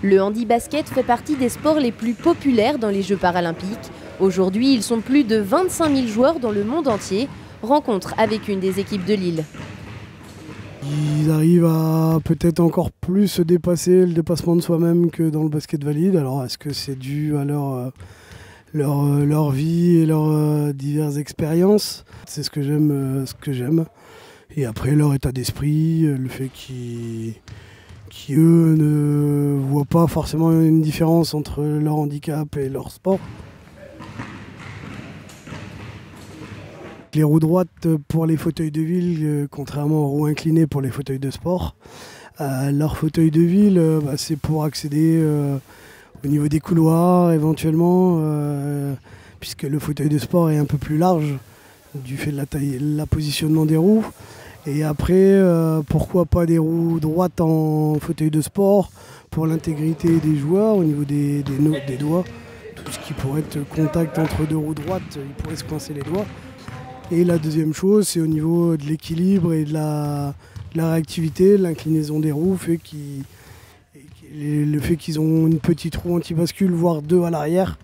Le handi-basket fait partie des sports les plus populaires dans les Jeux paralympiques. Aujourd'hui, ils sont plus de 25 000 joueurs dans le monde entier. Rencontre avec une des équipes de Lille. Ils arrivent à peut-être encore plus se dépasser, le dépassement de soi-même que dans le basket valide. Alors est-ce que c'est dû à leur vie et leurs diverses expériences? C'est ce que j'aime. Et après leur état d'esprit, le fait qu'ils ne voient pas forcément une différence entre leur handicap et leur sport. Les roues droites pour les fauteuils de ville, contrairement aux roues inclinées pour les fauteuils de sport. Leur fauteuil de ville, c'est pour accéder au niveau des couloirs éventuellement, puisque le fauteuil de sport est un peu plus large du fait de la taille, la positionnement des roues. Et après, pourquoi pas des roues droites en fauteuil de sport pour l'intégrité des joueurs au niveau des doigts. Tout ce qui pourrait être contact entre deux roues droites, ils pourraient se coincer les doigts. Et la deuxième chose, c'est au niveau de l'équilibre et de la réactivité, l'inclinaison des roues, le fait qu'ils ont une petite roue anti-bascule, voire deux à l'arrière.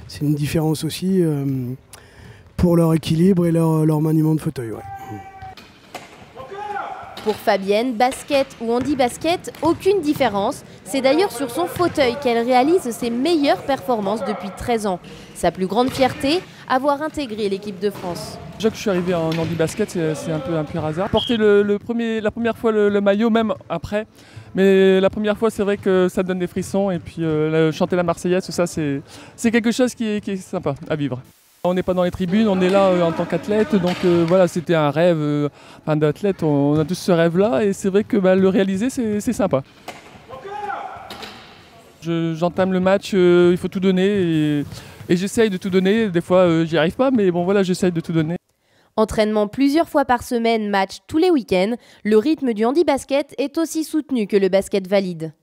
C'est une différence aussi pour leur équilibre et leur maniement de fauteuil. Ouais. Pour Fabienne, basket ou handi-basket, aucune différence. C'est d'ailleurs sur son fauteuil qu'elle réalise ses meilleures performances depuis 13 ans. Sa plus grande fierté, avoir intégré l'équipe de France. Déjà que je suis arrivé en handi-basket, c'est un peu un pur hasard. Porter la première fois le maillot, même après, mais la première fois c'est vrai que ça donne des frissons et puis chanter la Marseillaise, tout ça c'est quelque chose qui est sympa à vivre. On n'est pas dans les tribunes, on est là en tant qu'athlète, donc voilà, c'était un rêve d'athlète, on a tous ce rêve-là et c'est vrai que le réaliser c'est sympa. J'entame le match, il faut tout donner et j'essaye de tout donner, des fois j'y arrive pas, mais bon voilà, j'essaye de tout donner. Entraînement plusieurs fois par semaine, match tous les week-ends, le rythme du handi-basket est aussi soutenu que le basket valide.